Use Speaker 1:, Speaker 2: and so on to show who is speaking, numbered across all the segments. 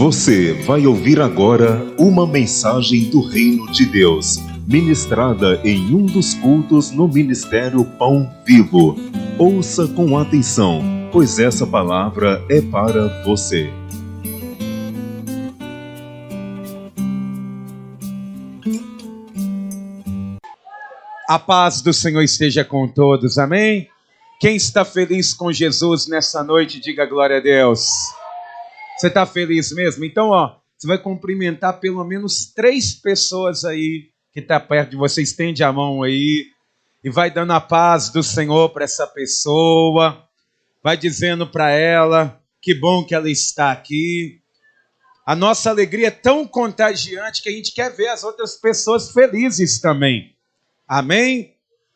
Speaker 1: Você vai ouvir agora uma mensagem do Reino de Deus, ministrada em um dos cultos no Ministério Pão Vivo. Ouça com atenção, pois essa palavra é para você.
Speaker 2: A paz do Senhor esteja com todos, amém? Quem está feliz com Jesus nessa noite, diga glória a Deus. Você está feliz mesmo? Então, você vai cumprimentar pelo menos 3 pessoas aí que está perto de você. Estende a mão aí e vai dando a paz do Senhor para essa pessoa. Vai dizendo para ela que bom que ela está aqui. A nossa alegria é tão contagiante que a gente quer ver as outras pessoas felizes também. Amém?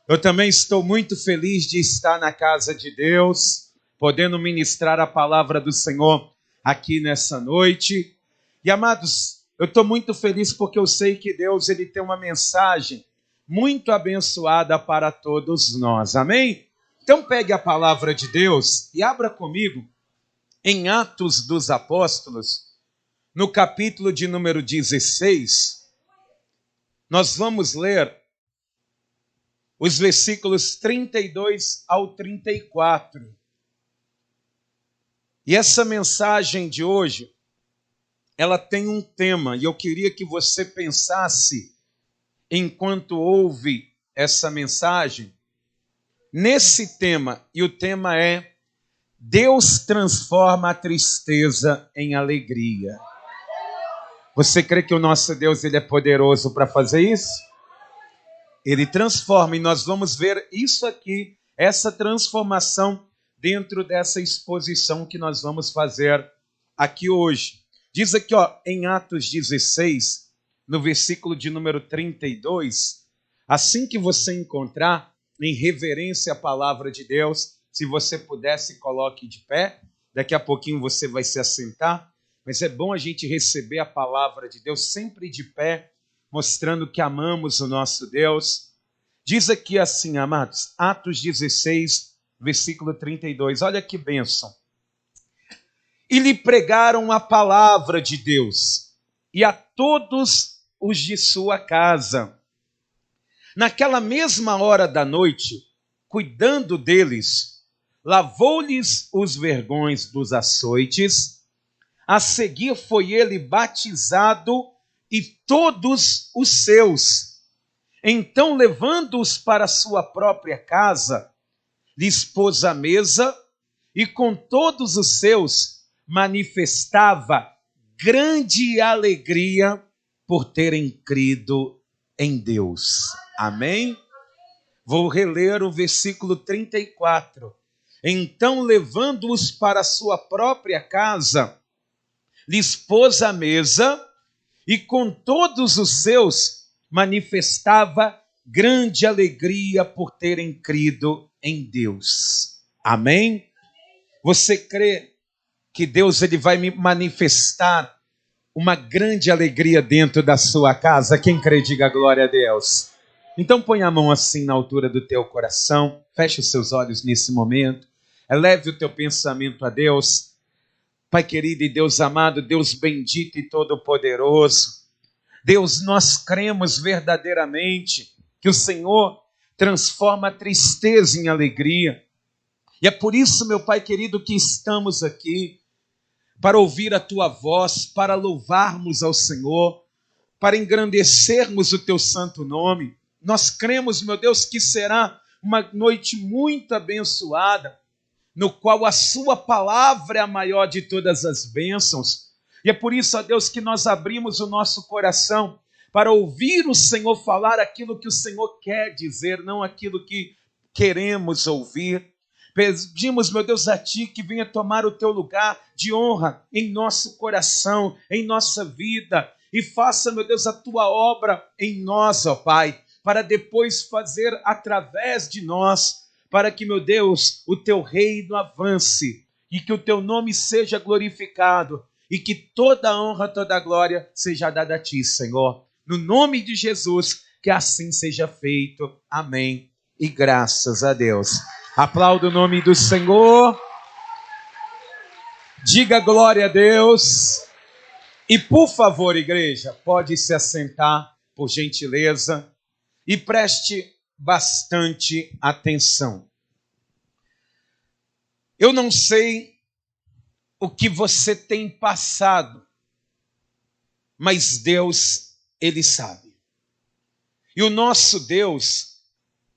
Speaker 2: Eu também estou muito feliz de estar na casa de Deus, podendo ministrar a palavra do Senhor aqui nessa noite. E amados, eu estou muito feliz porque eu sei que Deus ele tem uma mensagem muito abençoada para todos nós. Amém? Então pegue a palavra de Deus e abra comigo em Atos dos Apóstolos, no capítulo de número 16. Nós vamos ler os versículos 32 ao 34. E essa mensagem de hoje, ela tem um tema, e eu queria que você pensasse, enquanto ouve essa mensagem, nesse tema, e o tema é: Deus transforma a tristeza em alegria. Você crê que o nosso Deus ele é poderoso para fazer isso? Ele transforma, e nós vamos ver isso aqui, essa transformação dentro dessa exposição que nós vamos fazer aqui hoje. Diz aqui, em Atos 16, no versículo de número 32, assim que você encontrar, em reverência à palavra de Deus, se você puder, se coloque de pé. Daqui a pouquinho você vai se assentar, mas é bom a gente receber a palavra de Deus sempre de pé, mostrando que amamos o nosso Deus. Diz aqui assim, amados, Atos 16, versículo 32, olha que bênção. E lhe pregaram a palavra de Deus, e a todos os de sua casa. Naquela mesma hora da noite, cuidando deles, lavou-lhes os vergões dos açoites. A seguir foi ele batizado e todos os seus. Então, levando-os para sua própria casa, lhes pôs a mesa e com todos os seus manifestava grande alegria por terem crido em Deus. Amém? Vou reler o versículo 34. Então, levando-os para sua própria casa, lhes pôs a mesa e com todos os seus manifestava grande alegria por terem crido em Deus. Amém? Você crê que Deus ele vai me manifestar uma grande alegria dentro da sua casa? Quem crê, diga glória a Deus. Então põe a mão assim na altura do teu coração, feche os seus olhos nesse momento, eleve o teu pensamento a Deus. Pai querido e Deus amado, Deus bendito e todo-poderoso, Deus, nós cremos verdadeiramente que o Senhor transforma a tristeza em alegria. E é por isso, meu Pai querido, que estamos aqui, para ouvir a Tua voz, para louvarmos ao Senhor, para engrandecermos o Teu santo nome. Nós cremos, meu Deus, que será uma noite muito abençoada, no qual a Sua palavra é a maior de todas as bênçãos. E é por isso, ó Deus, que nós abrimos o nosso coração para ouvir o Senhor falar aquilo que o Senhor quer dizer, não aquilo que queremos ouvir. Pedimos, meu Deus, a Ti que venha tomar o Teu lugar de honra em nosso coração, em nossa vida, e faça, meu Deus, a Tua obra em nós, ó Pai, para depois fazer através de nós, para que, meu Deus, o Teu reino avance e que o Teu nome seja glorificado e que toda a honra, toda a glória seja dada a Ti, Senhor. No nome de Jesus, que assim seja feito. Amém. E graças a Deus. Aplauda o nome do Senhor. Diga glória a Deus. E por favor, igreja, pode se assentar, por gentileza, e preste bastante atenção. Eu não sei o que você tem passado, mas Deus, Ele sabe. E o nosso Deus,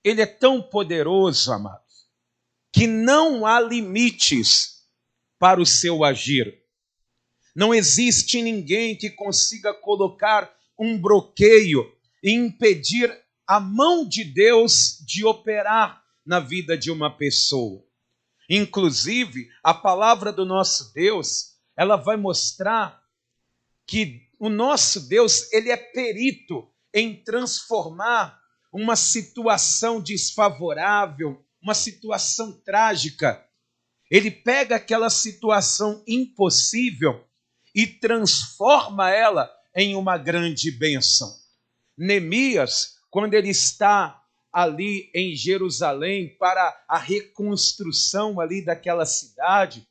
Speaker 2: Ele é tão poderoso, amados, que não há limites para o seu agir. Não existe ninguém que consiga colocar um bloqueio e impedir a mão de Deus de operar na vida de uma pessoa. Inclusive, a palavra do nosso Deus, ela vai mostrar que o nosso Deus, ele é perito em transformar uma situação desfavorável, uma situação trágica. Ele pega aquela situação impossível e transforma ela em uma grande bênção. Neemias, quando ele está ali em Jerusalém para a reconstrução ali daquela cidade,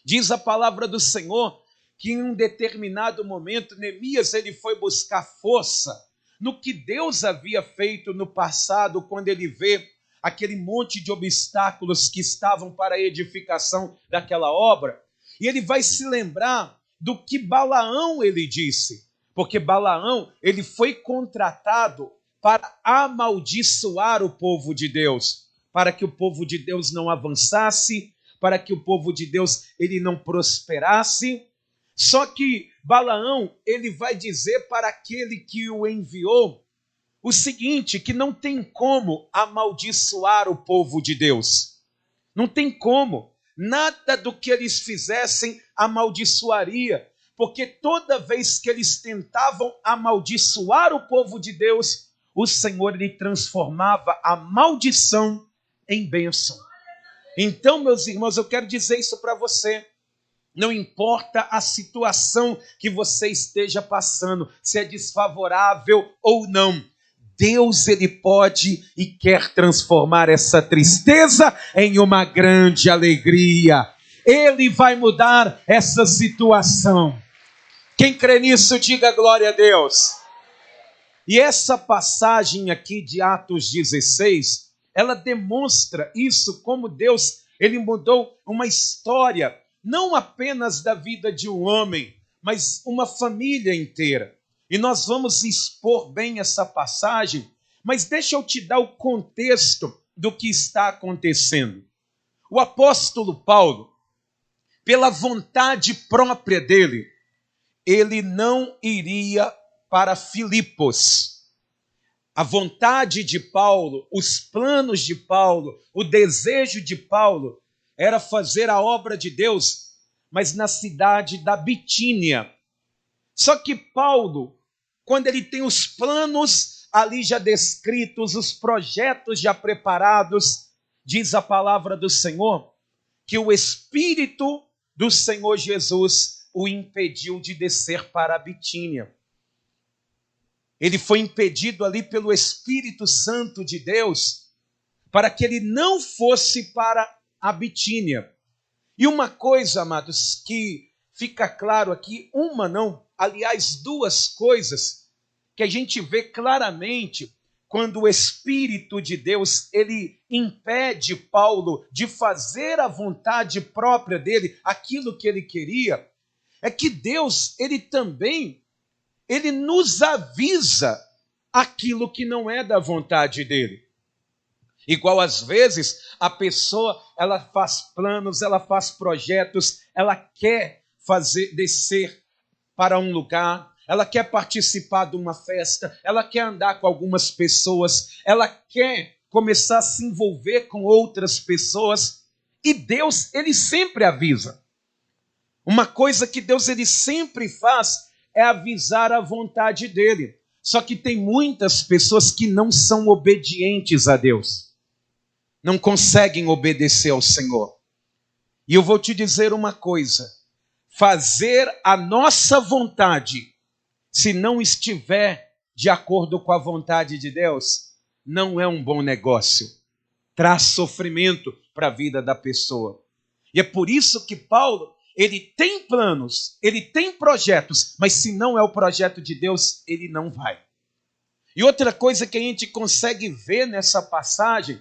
Speaker 2: diz a palavra do Senhor que em um determinado momento Neemias ele foi buscar força no que Deus havia feito no passado, quando ele vê aquele monte de obstáculos que estavam para a edificação daquela obra, e ele vai se lembrar do que Balaão ele disse, porque Balaão ele foi contratado para amaldiçoar o povo de Deus, para que o povo de Deus não avançasse, para que o povo de Deus ele não prosperasse. Só que Balaão ele vai dizer para aquele que o enviou o seguinte, que não tem como amaldiçoar o povo de Deus. Não tem como. Nada do que eles fizessem amaldiçoaria, porque toda vez que eles tentavam amaldiçoar o povo de Deus, o Senhor lhe transformava a maldição em bênção. Então, meus irmãos, eu quero dizer isso para você. Não importa a situação que você esteja passando, se é desfavorável ou não, Deus ele pode e quer transformar essa tristeza em uma grande alegria. Ele vai mudar essa situação. Quem crê nisso, diga glória a Deus. E essa passagem aqui de Atos 16, ela demonstra isso, como Deus ele mudou uma história, não apenas da vida de um homem, mas uma família inteira. E nós vamos expor bem essa passagem, mas deixa eu te dar o contexto do que está acontecendo. O apóstolo Paulo, pela vontade própria dele, ele não iria para Filipos. A vontade de Paulo, os planos de Paulo, o desejo de Paulo era fazer a obra de Deus, mas na cidade da Bitínia. Só que Paulo, quando ele tem os planos ali já descritos, os projetos já preparados, diz a palavra do Senhor, que o Espírito do Senhor Jesus o impediu de descer para a Bitínia. Ele foi impedido ali pelo Espírito Santo de Deus para que ele não fosse para a Bitínia. E uma coisa, amados, que fica claro aqui, aliás, duas coisas que a gente vê claramente quando o Espírito de Deus, ele impede Paulo de fazer a vontade própria dele, aquilo que ele queria, é que Deus, ele também, ele nos avisa aquilo que não é da vontade dele. Igual às vezes a pessoa, ela faz planos, ela faz projetos, ela quer descer para um lugar, ela quer participar de uma festa, ela quer andar com algumas pessoas, ela quer começar a se envolver com outras pessoas, e Deus, ele sempre avisa. Uma coisa que Deus, ele sempre faz é avisar a vontade dele. Só que tem muitas pessoas que não são obedientes a Deus. Não conseguem obedecer ao Senhor. E eu vou te dizer uma coisa. Fazer a nossa vontade, se não estiver de acordo com a vontade de Deus, não é um bom negócio. Traz sofrimento para a vida da pessoa. E é por isso que Paulo, ele tem planos, ele tem projetos, mas se não é o projeto de Deus, ele não vai. E outra coisa que a gente consegue ver nessa passagem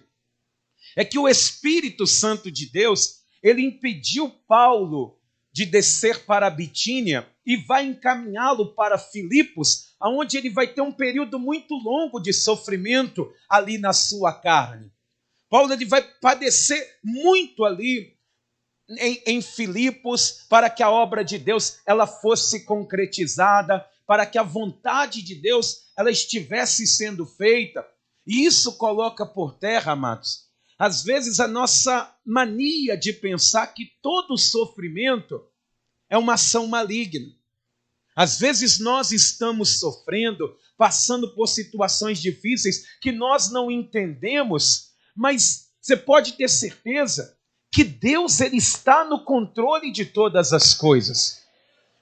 Speaker 2: é que o Espírito Santo de Deus, ele impediu Paulo de descer para a Bitínia e vai encaminhá-lo para Filipos, onde ele vai ter um período muito longo de sofrimento ali na sua carne. Paulo ele vai padecer muito ali em Filipos para que a obra de Deus ela fosse concretizada, para que a vontade de Deus ela estivesse sendo feita. E isso coloca por terra, amados, às vezes a nossa mania de pensar que todo sofrimento é uma ação maligna. Às vezes nós estamos sofrendo, passando por situações difíceis que nós não entendemos, mas você pode ter certeza que Deus ele está no controle de todas as coisas.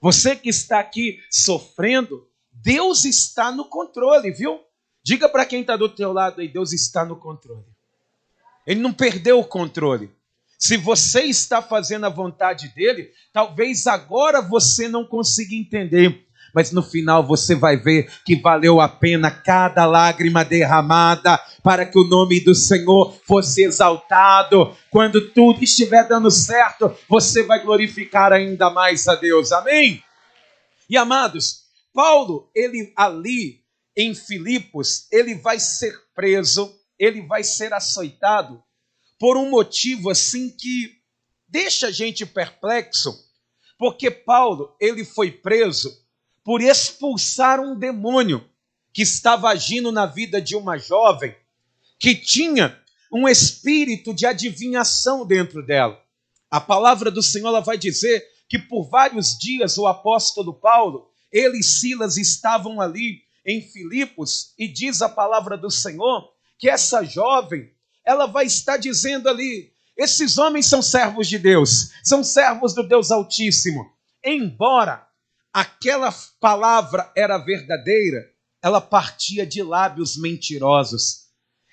Speaker 2: Você que está aqui sofrendo, Deus está no controle, viu? Diga para quem está do teu lado aí, Deus está no controle. Ele não perdeu o controle. Se você está fazendo a vontade dele, talvez agora você não consiga entender, mas no final você vai ver que valeu a pena cada lágrima derramada para que o nome do Senhor fosse exaltado. Quando tudo estiver dando certo, você vai glorificar ainda mais a Deus. Amém? E amados, Paulo, ele ali em Filipos, ele vai ser preso, ele vai ser açoitado por um motivo assim que deixa a gente perplexo, porque Paulo, ele foi preso por expulsar um demônio que estava agindo na vida de uma jovem que tinha um espírito de adivinhação dentro dela. A palavra do Senhor ela vai dizer que por vários dias o apóstolo Paulo, ele e Silas estavam ali em Filipos e diz a palavra do Senhor que essa jovem, ela vai estar dizendo ali, esses homens são servos de Deus, são servos do Deus Altíssimo. Embora aquela palavra era verdadeira, ela partia de lábios mentirosos.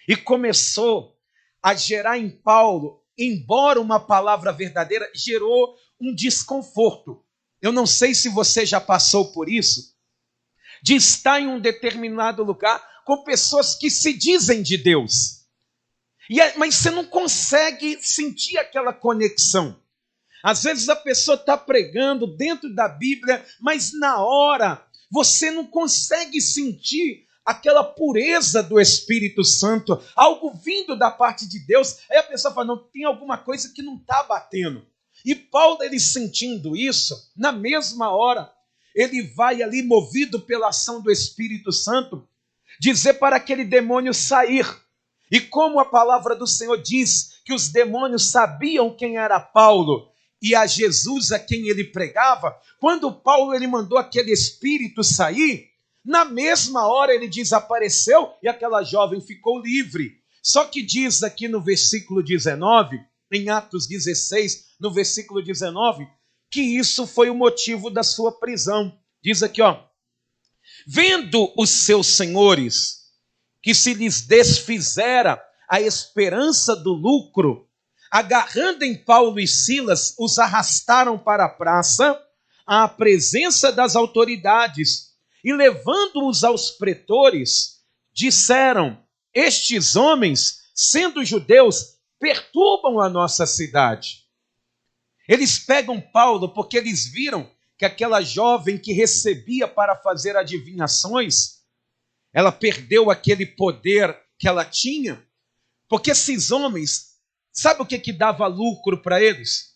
Speaker 2: E começou a gerar em Paulo, embora uma palavra verdadeira, gerou um desconforto. Eu não sei se você já passou por isso, de estar em um determinado lugar com pessoas que se dizem de Deus. Mas você não consegue sentir aquela conexão. Às vezes a pessoa está pregando dentro da Bíblia, mas na hora você não consegue sentir aquela pureza do Espírito Santo, algo vindo da parte de Deus. Aí a pessoa fala, não, tem alguma coisa que não está batendo. E Paulo, ele sentindo isso, na mesma hora, ele vai ali movido pela ação do Espírito Santo, dizer para aquele demônio sair. E como a palavra do Senhor diz que os demônios sabiam quem era Paulo e a Jesus a quem ele pregava, quando Paulo ele mandou aquele espírito sair, na mesma hora ele desapareceu e aquela jovem ficou livre. Só que diz aqui no versículo 19, em Atos 16, no versículo 19, que isso foi o motivo da sua prisão. Diz aqui, ó, vendo os seus senhores que se lhes desfizera a esperança do lucro, agarrando em Paulo e Silas, os arrastaram para a praça, à presença das autoridades, e levando-os aos pretores, disseram, estes homens, sendo judeus, perturbam a nossa cidade. Eles pegam Paulo porque eles viram que aquela jovem que recebia para fazer adivinhações, ela perdeu aquele poder que ela tinha, porque esses homens, sabe o que dava lucro para eles?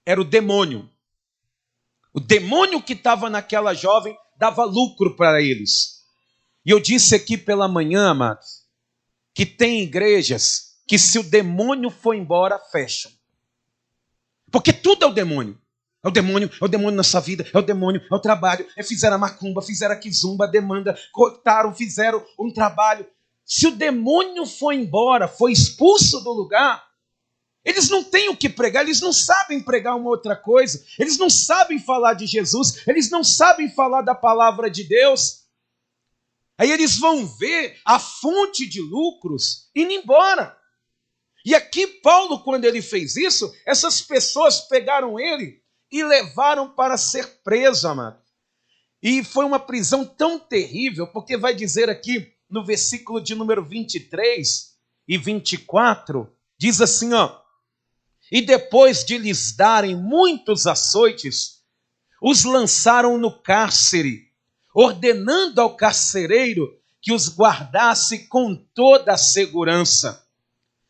Speaker 2: Era o demônio. O demônio que estava naquela jovem dava lucro para eles. E eu disse aqui pela manhã, amados, que tem igrejas que se o demônio for embora, fecham. Porque tudo é o demônio. É o demônio na sua vida, é o demônio, é o trabalho. Fizeram a macumba, fizeram a quizumba, a demanda, cortaram, fizeram um trabalho. Se o demônio for embora, foi expulso do lugar, eles não têm o que pregar, eles não sabem pregar uma outra coisa, eles não sabem falar de Jesus, eles não sabem falar da palavra de Deus. Aí eles vão ver a fonte de lucros indo embora. E aqui Paulo, quando ele fez isso, essas pessoas pegaram ele e levaram para ser preso, amado. E foi uma prisão tão terrível, porque vai dizer aqui no versículo de número 23 e 24, diz assim, ó: e depois de lhes darem muitos açoites, os lançaram no cárcere, ordenando ao carcereiro que os guardasse com toda a segurança.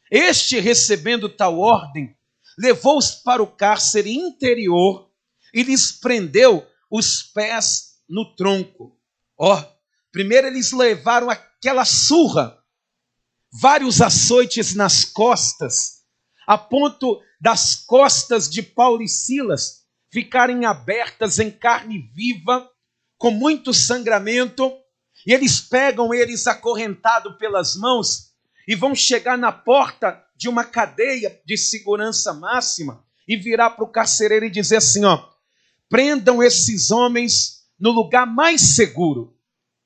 Speaker 2: Este, recebendo tal ordem, levou-os para o cárcere interior e lhes prendeu os pés no tronco. Primeiro eles levaram aquela surra, vários açoites nas costas, a ponto das costas de Paulo e Silas ficarem abertas em carne viva, com muito sangramento, e eles pegam eles acorrentados pelas mãos e vão chegar na porta de uma cadeia de segurança máxima e virar para o carcereiro e dizer assim, prendam esses homens no lugar mais seguro.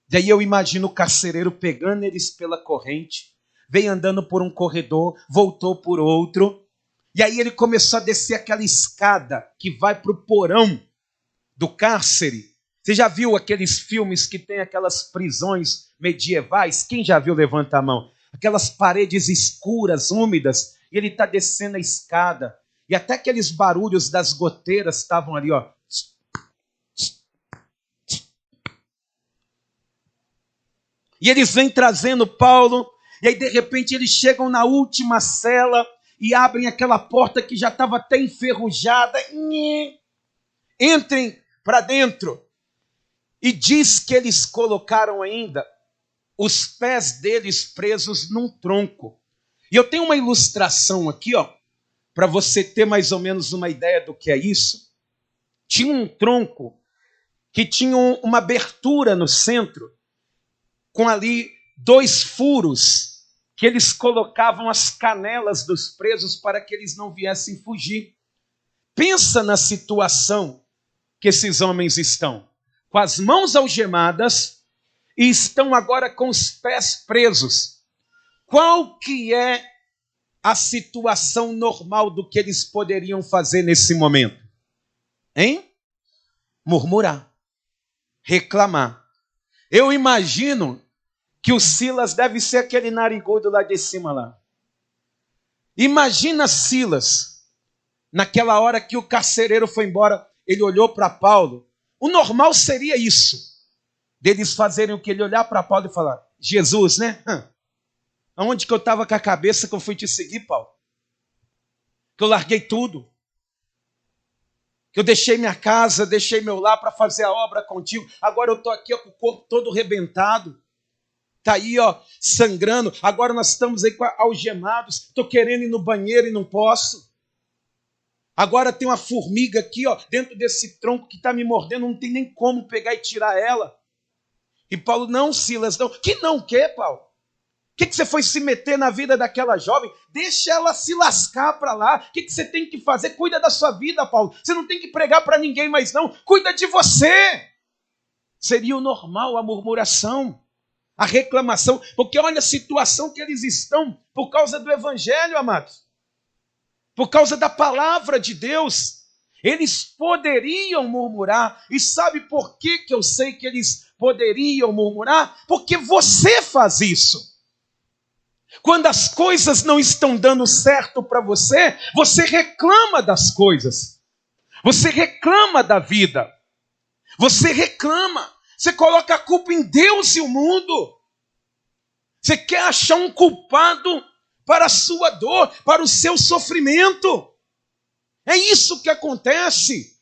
Speaker 2: Daí eu imagino o carcereiro pegando eles pela corrente, veio andando por um corredor, voltou por outro, e aí ele começou a descer aquela escada que vai para o porão do cárcere. Você já viu aqueles filmes que tem aquelas prisões medievais? Quem já viu, levanta a mão. Aquelas paredes escuras, úmidas, e ele está descendo a escada. E até aqueles barulhos das goteiras estavam ali, ó. E eles vêm trazendo Paulo, e aí de repente eles chegam na última cela e abrem aquela porta que já estava até enferrujada. Entrem para dentro. E diz que eles colocaram ainda os pés deles presos num tronco. E eu tenho uma ilustração aqui, para você ter mais ou menos uma ideia do que é isso. Tinha um tronco que tinha uma abertura no centro, com ali 2 furos, que eles colocavam as canelas dos presos para que eles não viessem fugir. Pensa na situação que esses homens estão, com as mãos algemadas e estão agora com os pés presos. Qual que é a situação normal do que eles poderiam fazer nesse momento? Hein? Murmurar, reclamar. Eu imagino que o Silas deve ser aquele narigudo lá de cima lá. Imagina Silas, naquela hora que o carcereiro foi embora, ele olhou para Paulo. O normal seria isso, deles fazerem o que? Ele olhar para Paulo e falar, Jesus, né? Aonde que eu estava com a cabeça que eu fui te seguir, Paulo? Que eu larguei tudo. Que eu deixei minha casa, deixei meu lar para fazer a obra contigo. Agora eu estou aqui com o corpo todo arrebentado. Está aí, sangrando. Agora nós estamos aí algemados. Estou querendo ir no banheiro e não posso. Agora tem uma formiga aqui, dentro desse tronco que está me mordendo. Não tem nem como pegar e tirar ela. E Paulo, não, Silas, não. Que não o quê, Paulo? O que você foi se meter na vida daquela jovem? Deixa ela se lascar para lá. O que você tem que fazer? Cuida da sua vida, Paulo. Você não tem que pregar para ninguém mais, não. Cuida de você. Seria o normal, a murmuração, a reclamação. Porque olha a situação que eles estão por causa do evangelho, amados. Por causa da palavra de Deus. Eles poderiam murmurar. E sabe por que eu sei que eles poderiam murmurar? Porque você faz isso. Quando as coisas não estão dando certo para você, você reclama das coisas. Você reclama da vida. Você reclama. Você coloca a culpa em Deus e o mundo. Você quer achar um culpado para a sua dor, para o seu sofrimento. É isso que acontece.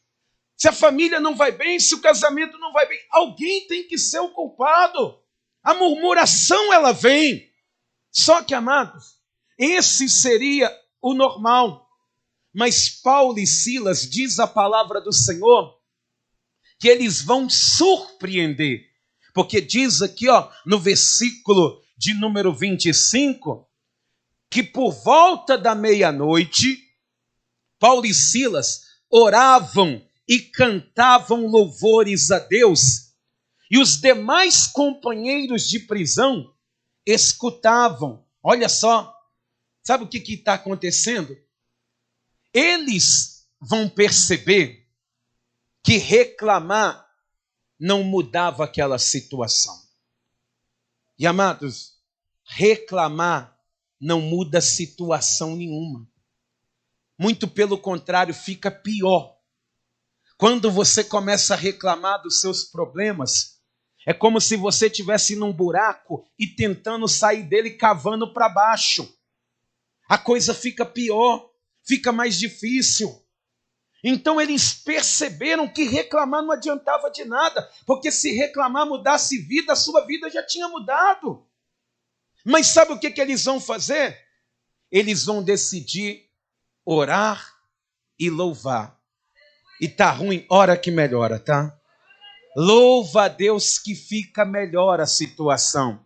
Speaker 2: Se a família não vai bem, se o casamento não vai bem, alguém tem que ser o culpado. A murmuração, ela vem. Só que, amados, esse seria o normal. Mas Paulo e Silas, diz a palavra do Senhor, que eles vão surpreender. Porque diz aqui, no versículo de número 25, que por volta da meia-noite, Paulo e Silas oravam e cantavam louvores a Deus. E os demais companheiros de prisão escutavam. Olha só, sabe o que está acontecendo? Eles vão perceber que reclamar não mudava aquela situação. E, amados, reclamar não muda situação nenhuma. Muito pelo contrário, fica pior. Quando você começa a reclamar dos seus problemas, é como se você estivesse num buraco e tentando sair dele cavando para baixo. A coisa fica pior, fica mais difícil. Então eles perceberam que reclamar não adiantava de nada, porque se reclamar mudasse vida, a sua vida já tinha mudado. Mas sabe o que eles vão fazer? Eles vão decidir orar e louvar. E tá ruim, ora que melhora, tá? Louva a Deus que fica melhor a situação.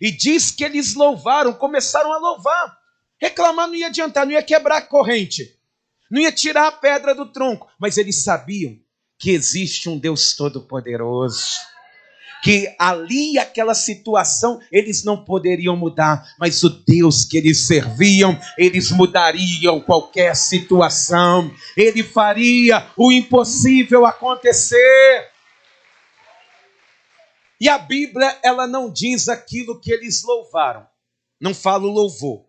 Speaker 2: E diz que eles louvaram, começaram a louvar. Reclamar não ia adiantar, não ia quebrar a corrente, não ia tirar a pedra do tronco. Mas eles sabiam que existe um Deus todo-poderoso, que ali aquela situação eles não poderiam mudar, mas o Deus que eles serviam, eles mudariam qualquer situação. Ele faria o impossível acontecer. E a Bíblia, ela não diz aquilo que eles louvaram. Não fala o louvor.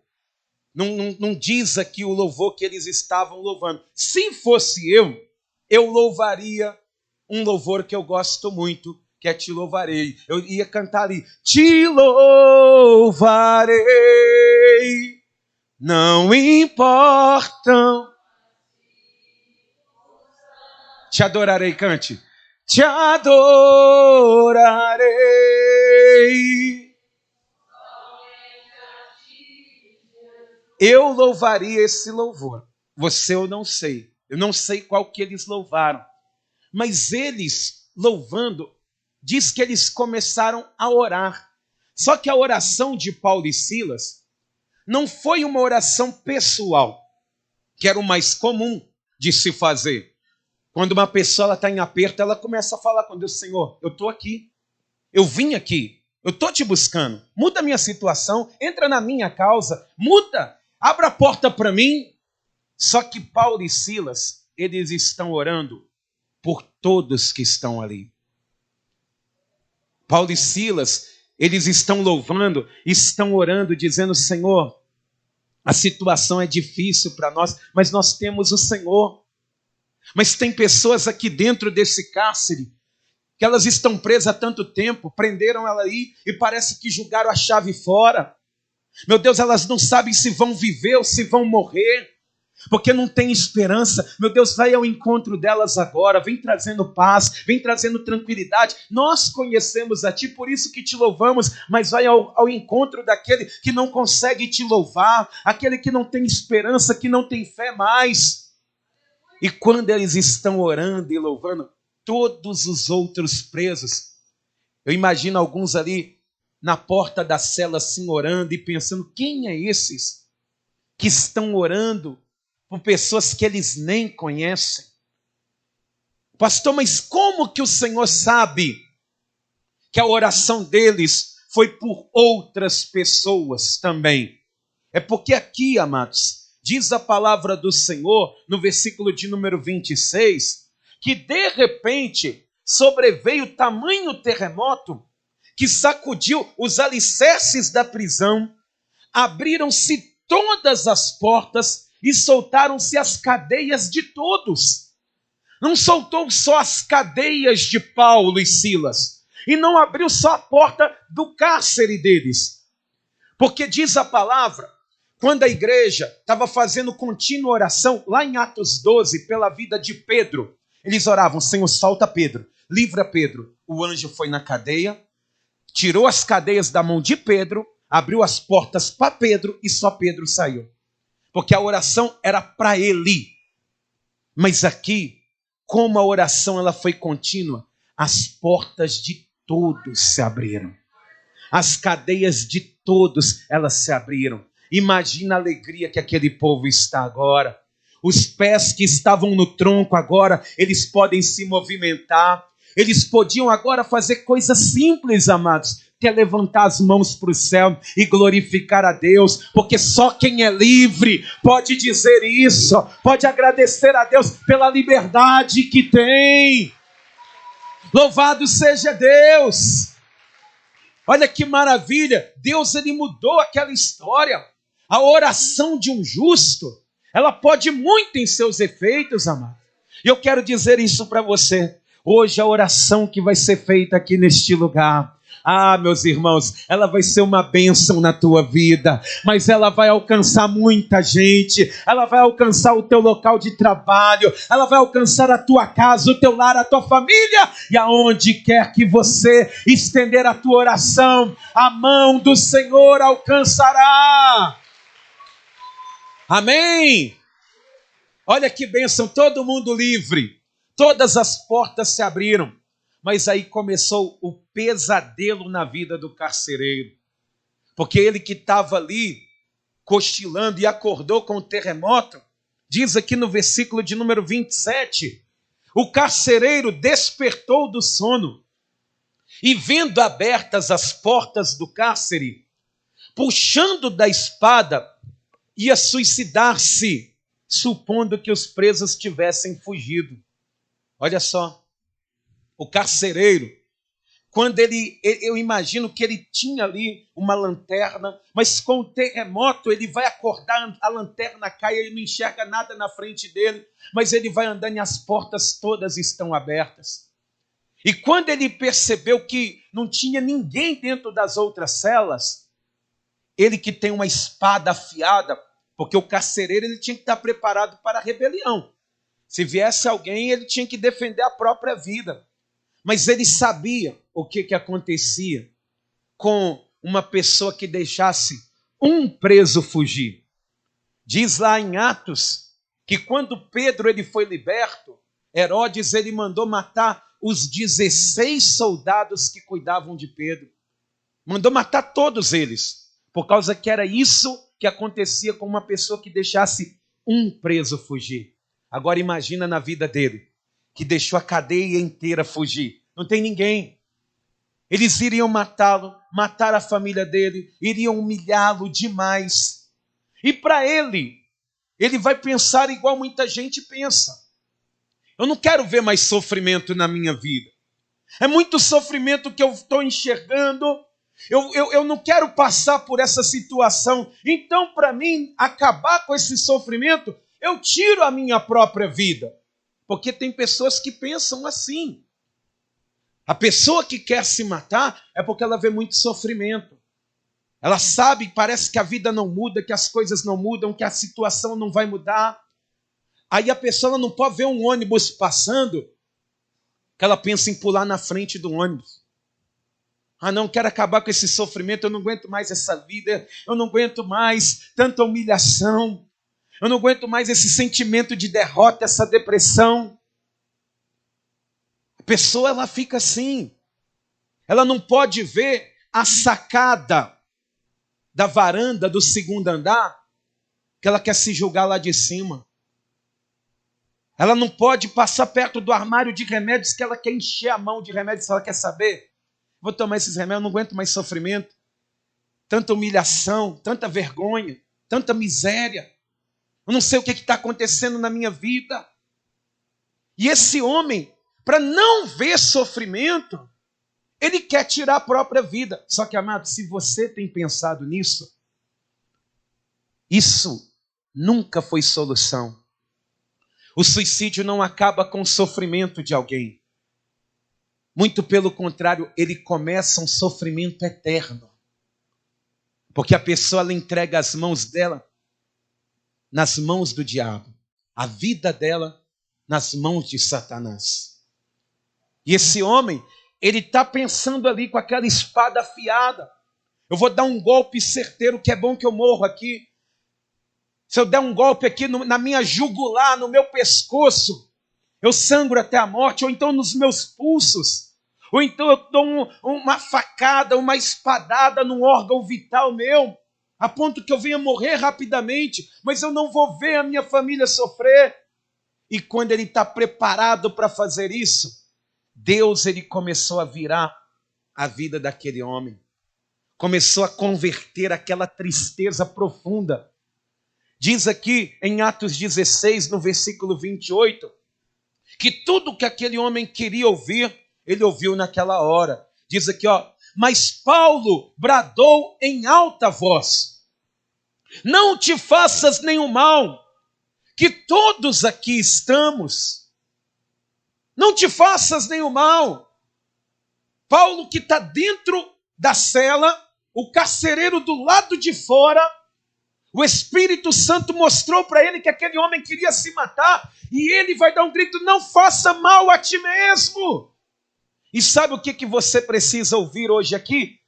Speaker 2: Não diz aqui o louvor que eles estavam louvando. Se fosse eu louvaria um louvor que eu gosto muito, que é Te Louvarei. Eu ia cantar ali, Te louvarei, não importam. Te adorarei, cante. Te adorarei. Eu louvaria esse louvor. Você eu não sei. Eu não sei qual que eles louvaram. Mas eles, louvando, diz que eles começaram a orar. Só que a oração de Paulo e Silas não foi uma oração pessoal, que era o mais comum de se fazer. Quando uma pessoa está em aperto, ela começa a falar com Deus, Senhor, eu estou aqui, eu vim aqui, eu estou te buscando, muda a minha situação, entra na minha causa, muda, abra a porta para mim. Só que Paulo e Silas, eles estão orando por todos que estão ali. Paulo e Silas, eles estão louvando, estão orando, dizendo, Senhor, a situação é difícil para nós, mas nós temos o Senhor. Mas tem pessoas aqui dentro desse cárcere que elas estão presas há tanto tempo, prenderam ela aí e parece que jogaram a chave fora. Meu Deus, elas não sabem se vão viver ou se vão morrer, porque não tem esperança. Meu Deus, vai ao encontro delas agora, vem trazendo paz, vem trazendo tranquilidade. Nós conhecemos a Ti, por isso que Te louvamos, mas vai ao encontro daquele que não consegue Te louvar, aquele que não tem esperança, que não tem fé mais. E quando eles estão orando e louvando, todos os outros presos, eu imagino alguns ali na porta da cela assim orando e pensando, quem é esses que estão orando por pessoas que eles nem conhecem? Pastor, mas como que o Senhor sabe que a oração deles foi por outras pessoas também? É porque aqui, amados, diz a palavra do Senhor, no versículo de número 26, que de repente sobreveio tamanho terremoto que sacudiu os alicerces da prisão, abriram-se todas as portas e soltaram-se as cadeias de todos. Não soltou só as cadeias de Paulo e Silas, e não abriu só a porta do cárcere deles, porque diz a palavra, quando a igreja estava fazendo contínua oração, lá em Atos 12, pela vida de Pedro, eles oravam, Senhor, solta Pedro, livra Pedro. O anjo foi na cadeia, tirou as cadeias da mão de Pedro, abriu as portas para Pedro e só Pedro saiu. Porque a oração era para ele. Mas aqui, como a oração ela foi contínua, as portas de todos se abriram. As cadeias de todos elas se abriram. Imagina a alegria que aquele povo está agora. Os pés que estavam no tronco agora, eles podem se movimentar. Eles podiam agora fazer coisas simples, amados. quer levantar as mãos para o céu e glorificar a Deus, porque só quem é livre pode dizer isso, pode agradecer a Deus pela liberdade que tem. Louvado seja Deus! Olha que maravilha, Deus ele mudou aquela história. A oração de um justo, ela pode muito em seus efeitos, amado. E eu quero dizer isso para você. Hoje a oração que vai ser feita aqui neste lugar, meus irmãos, ela vai ser uma bênção na tua vida, mas ela vai alcançar muita gente, ela vai alcançar o teu local de trabalho, ela vai alcançar a tua casa, o teu lar, a tua família, e aonde quer que você estender a tua oração, a mão do Senhor alcançará. Amém? Olha que bênção, todo mundo livre, todas as portas se abriram, mas aí começou o pesadelo na vida do carcereiro, porque ele que estava ali cochilando e acordou com o terremoto, diz aqui no versículo de número 27, o carcereiro despertou do sono e vendo abertas as portas do cárcere, puxando da espada, ia suicidar-se, supondo que os presos tivessem fugido. Olha só, o carcereiro, quando eu imagino que ele tinha ali uma lanterna, mas com o terremoto ele vai acordar, a lanterna cai, ele não enxerga nada na frente dele, mas ele vai andando e as portas todas estão abertas. E quando ele percebeu que não tinha ninguém dentro das outras celas, ele que tem uma espada afiada, porque o carcereiro ele tinha que estar preparado para a rebelião. Se viesse alguém, ele tinha que defender a própria vida. Mas ele sabia o que acontecia com uma pessoa que deixasse um preso fugir. Diz lá em Atos que quando Pedro ele foi liberto, Herodes ele mandou matar os 16 soldados que cuidavam de Pedro. Mandou matar todos eles, por causa que era isso que acontecia com uma pessoa que deixasse um preso fugir. Agora imagina na vida dele, que deixou a cadeia inteira fugir. Não tem ninguém. Eles iriam matá-lo, matar a família dele, iriam humilhá-lo demais. E para ele vai pensar igual muita gente pensa. Eu não quero ver mais sofrimento na minha vida. É muito sofrimento que eu estou enxergando. Eu não quero passar por essa situação. Então, para mim, acabar com esse sofrimento, eu tiro a minha própria vida. Porque tem pessoas que pensam assim. A pessoa que quer se matar é porque ela vê muito sofrimento. Ela sabe, parece que a vida não muda, que as coisas não mudam, que a situação não vai mudar. Aí a pessoa não pode ver um ônibus passando, que ela pensa em pular na frente do ônibus. Não, quero acabar com esse sofrimento, eu não aguento mais essa vida, eu não aguento mais tanta humilhação, eu não aguento mais esse sentimento de derrota, essa depressão. A pessoa ela fica assim, ela não pode ver a sacada da varanda do segundo andar, que ela quer se julgar lá de cima. Ela não pode passar perto do armário de remédios, que ela quer encher a mão de remédios, se ela quer saber. Vou tomar esses remédios, eu não aguento mais sofrimento, tanta humilhação, tanta vergonha, tanta miséria. Eu não sei o que está acontecendo na minha vida. E esse homem, para não ver sofrimento, ele quer tirar a própria vida. Só que, amado, se você tem pensado nisso, isso nunca foi solução. O suicídio não acaba com o sofrimento de alguém. Muito pelo contrário, ele começa um sofrimento eterno. Porque a pessoa ela entrega as mãos dela nas mãos do diabo. A vida dela nas mãos de Satanás. E esse homem, ele está pensando ali com aquela espada afiada. Eu vou dar um golpe certeiro, que é bom que eu morro aqui. Se eu der um golpe aqui na minha jugular, no meu pescoço, eu sangro até a morte, ou então nos meus pulsos. Ou então eu dou uma facada, uma espadada num órgão vital meu, a ponto que eu venha morrer rapidamente, mas eu não vou ver a minha família sofrer. E quando ele está preparado para fazer isso, Deus ele começou a virar a vida daquele homem. começou a converter aquela tristeza profunda. Diz aqui em Atos 16, no versículo 28, que tudo que aquele homem queria ouvir, ele ouviu naquela hora. Diz aqui, mas Paulo bradou em alta voz: não te faças nenhum mal, que todos aqui estamos. Não te faças nenhum mal. Paulo, que está dentro da cela, o carcereiro do lado de fora, o Espírito Santo mostrou para ele que aquele homem queria se matar, e ele vai dar um grito: não faça mal a ti mesmo. E sabe o que você precisa ouvir hoje aqui?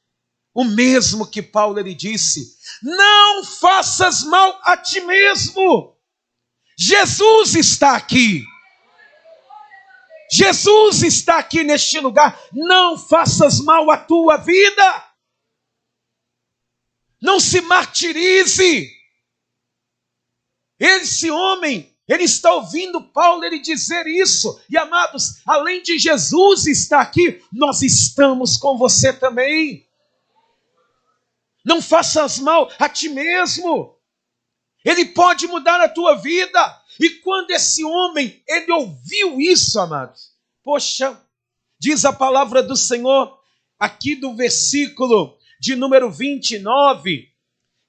Speaker 2: O mesmo que Paulo ele disse: não faças mal a ti mesmo. Jesus está aqui. Jesus está aqui neste lugar. Não faças mal à tua vida. Não se martirize. Esse homem, ele está ouvindo Paulo ele dizer isso. E amados, além de Jesus estar aqui, nós estamos com você também. Não faças mal a ti mesmo. Ele pode mudar a tua vida. E quando esse homem, ele ouviu isso, amados, poxa, diz a palavra do Senhor, aqui do versículo de número 29,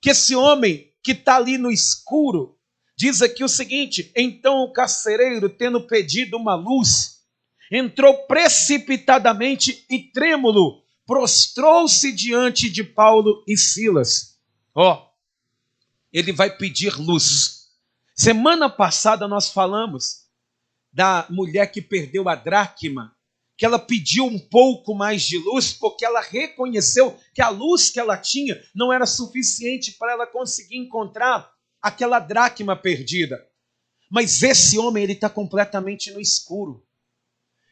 Speaker 2: que esse homem que está ali no escuro, diz aqui o seguinte: então o carcereiro, tendo pedido uma luz, entrou precipitadamente e trêmulo, prostrou-se diante de Paulo e Silas. Ele vai pedir luz. Semana passada nós falamos da mulher que perdeu a dracma, que ela pediu um pouco mais de luz, porque ela reconheceu que a luz que ela tinha não era suficiente para ela conseguir encontrar aquela dracma perdida. Mas esse homem, ele está completamente no escuro.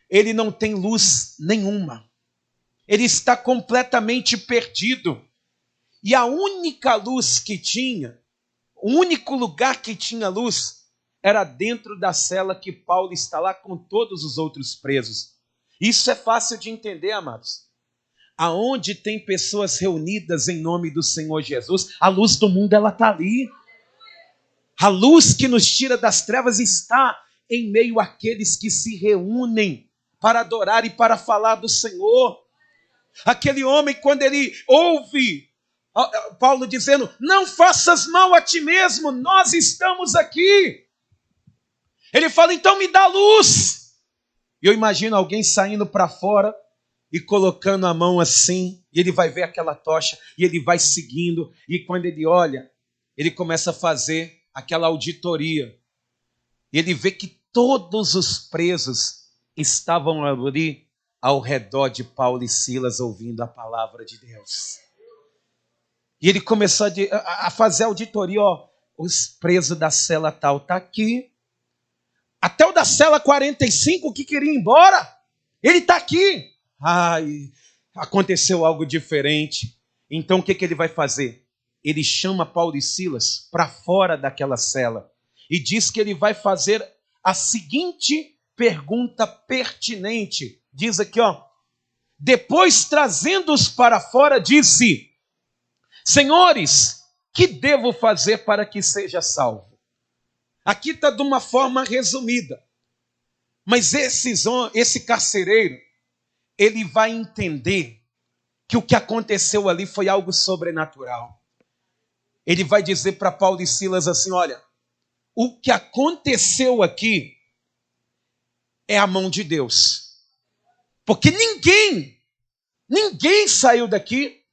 Speaker 2: Ele não tem luz nenhuma. Ele está completamente perdido. E a única luz que tinha, o único lugar que tinha luz, era dentro da cela que Paulo está lá com todos os outros presos. Isso é fácil de entender, amados. Aonde tem pessoas reunidas em nome do Senhor Jesus, a luz do mundo ela está ali. A luz que nos tira das trevas está em meio àqueles que se reúnem para adorar e para falar do Senhor. Aquele homem, quando ele ouve Paulo dizendo: não faças mal a ti mesmo, nós estamos aqui. Ele fala: então me dá luz. E eu imagino alguém saindo para fora e colocando a mão assim, e ele vai ver aquela tocha, e ele vai seguindo, e quando ele olha, ele começa a fazer aquela auditoria. E ele vê que todos os presos estavam ali ao redor de Paulo e Silas ouvindo a palavra de Deus. E ele começou a fazer auditoria, os presos da cela tal está aqui. Até o da cela 45 que queria ir embora, ele está aqui. Aconteceu algo diferente. Então o que ele vai fazer? Ele chama Paulo e Silas para fora daquela cela e diz que ele vai fazer a seguinte pergunta pertinente. Diz aqui, depois trazendo-os para fora, disse: senhores, que devo fazer para que seja salvo? Aqui está de uma forma resumida. Mas esse carcereiro, ele vai entender que o que aconteceu ali foi algo sobrenatural. Ele vai dizer para Paulo e Silas assim: olha, o que aconteceu aqui é a mão de Deus. Porque ninguém saiu daqui.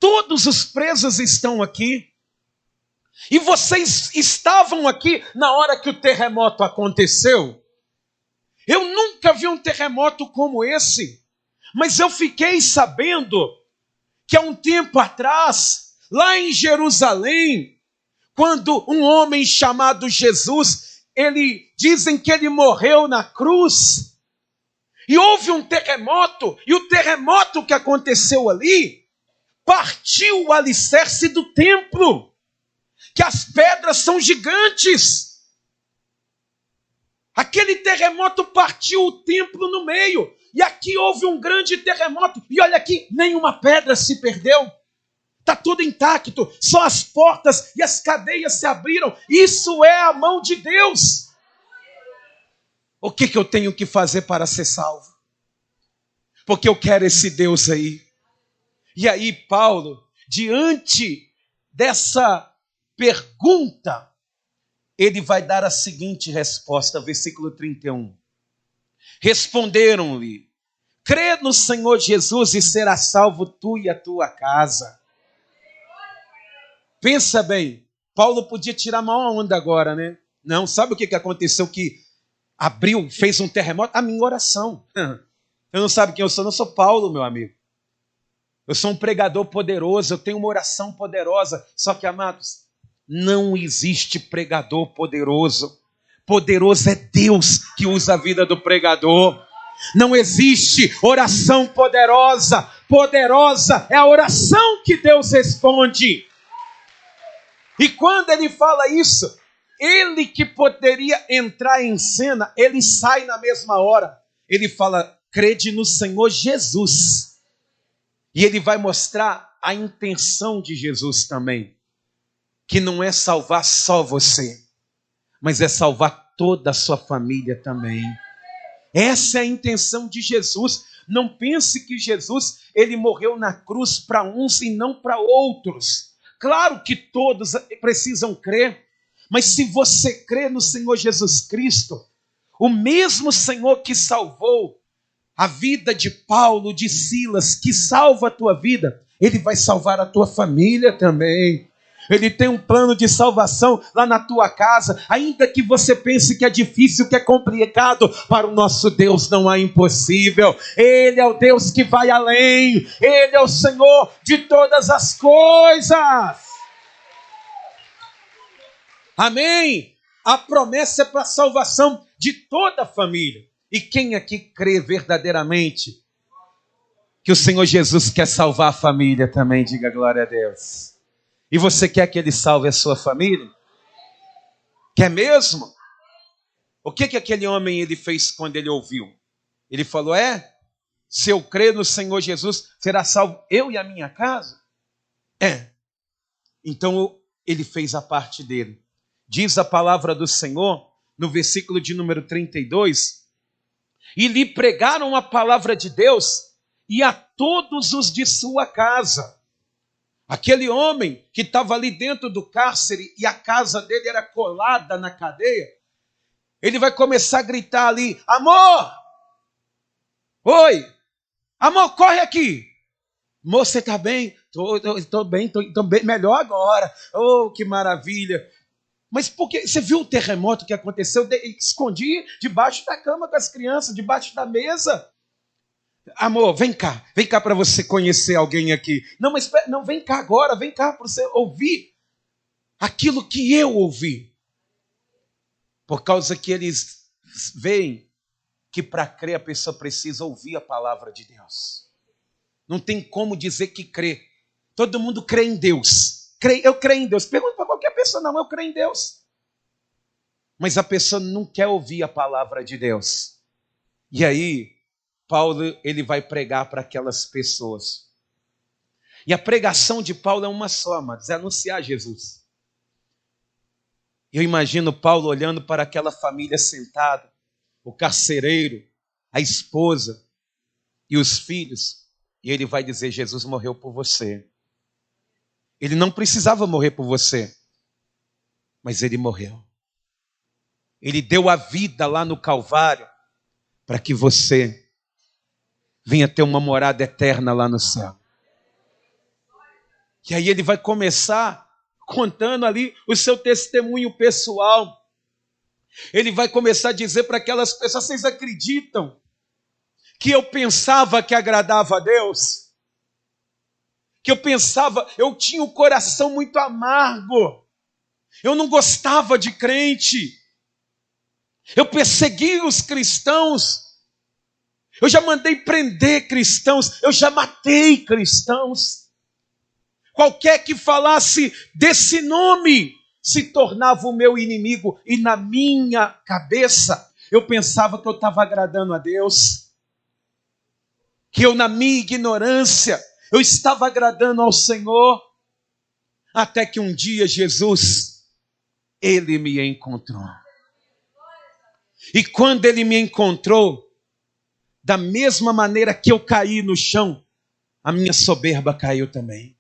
Speaker 2: Todos os presos estão aqui. E vocês estavam aqui na hora que o terremoto aconteceu. Eu nunca vi um terremoto como esse. Mas eu fiquei sabendo que há um tempo atrás, lá em Jerusalém, quando um homem chamado Jesus, dizem que ele morreu na cruz. E houve um terremoto. E o terremoto que aconteceu ali partiu o alicerce do templo, que as pedras são gigantes. Aquele terremoto partiu o templo no meio, e aqui houve um grande terremoto, e olha aqui, nenhuma pedra se perdeu. está tudo intacto, só as portas e as cadeias se abriram. Isso é a mão de Deus. O que eu tenho que fazer para ser salvo? Porque eu quero esse Deus aí. E aí Paulo, diante dessa pergunta, ele vai dar a seguinte resposta, versículo 31. Responderam-lhe: crê no Senhor Jesus e serás salvo tu e a tua casa. Pensa bem, Paulo podia tirar uma onda agora, né? Não, sabe o que aconteceu? Que abriu, fez um terremoto? A minha oração. Eu não sabe quem eu não sou Paulo, meu amigo. Eu sou um pregador poderoso, eu tenho uma oração poderosa. Só que, amados, não existe pregador poderoso. Poderoso é Deus que usa a vida do pregador. Não existe oração poderosa. Poderosa é a oração que Deus responde. E quando ele fala isso, ele que poderia entrar em cena, ele sai na mesma hora. Ele fala: crede no Senhor Jesus. E ele vai mostrar a intenção de Jesus também, que não é salvar só você, mas é salvar toda a sua família também. Essa é a intenção de Jesus. Não pense que Jesus, ele morreu na cruz para uns e não para outros. Claro que todos precisam crer, mas se você crê no Senhor Jesus Cristo, o mesmo Senhor que salvou a vida de Paulo, de Silas, que salva a tua vida, ele vai salvar a tua família também. Ele tem um plano de salvação lá na tua casa. Ainda que você pense que é difícil, que é complicado, para o nosso Deus não há impossível. Ele é o Deus que vai além. Ele é o Senhor de todas as coisas. Amém? A promessa é para a salvação de toda a família. E quem aqui crê verdadeiramente que o Senhor Jesus quer salvar a família também? Diga glória a Deus. E você quer que ele salve a sua família? Quer mesmo? O que aquele homem ele fez quando ele ouviu? Ele falou: se eu crer no Senhor Jesus, será salvo eu e a minha casa? Então ele fez a parte dele. Diz a palavra do Senhor, no versículo de número 32, e lhe pregaram a palavra de Deus e a todos os de sua casa. Aquele homem que estava ali dentro do cárcere e a casa dele era colada na cadeia, ele vai começar a gritar ali: amor! Oi! Amor, corre aqui! Amor, você está bem? Estou bem, melhor agora. Oh, que maravilha! Mas por que? Você viu o terremoto que aconteceu? Escondi debaixo da cama com as crianças, debaixo da mesa. Amor, vem cá para você conhecer alguém aqui. Não, mas não, vem cá agora, vem cá para você ouvir aquilo que eu ouvi. Por causa que eles veem que para crer a pessoa precisa ouvir a palavra de Deus. Não tem como dizer que crê. Todo mundo crê em Deus. Eu creio em Deus. Pergunta para qualquer pessoa: não, eu creio em Deus. Mas a pessoa não quer ouvir a palavra de Deus. E aí Paulo ele vai pregar para aquelas pessoas. E a pregação de Paulo é uma só, mas é anunciar Jesus. Eu imagino Paulo olhando para aquela família sentada, o carcereiro, a esposa e os filhos, e ele vai dizer: Jesus morreu por você. Ele não precisava morrer por você, mas ele morreu. Ele deu a vida lá no Calvário para que você venha ter uma morada eterna lá no céu. E aí ele vai começar contando ali o seu testemunho pessoal. Ele vai começar a dizer para aquelas pessoas: vocês acreditam que eu pensava que agradava a Deus? Que eu tinha um coração muito amargo. Eu não gostava de crente. Eu persegui os cristãos. Eu já mandei prender cristãos. Eu já matei cristãos. Qualquer que falasse desse nome se tornava o meu inimigo. E na minha cabeça eu pensava que eu estava agradando a Deus. Que eu, na minha ignorância, eu estava agradando ao Senhor. Até que um dia Jesus, ele me encontrou. E quando ele me encontrou, da mesma maneira que eu caí no chão, a minha soberba caiu também.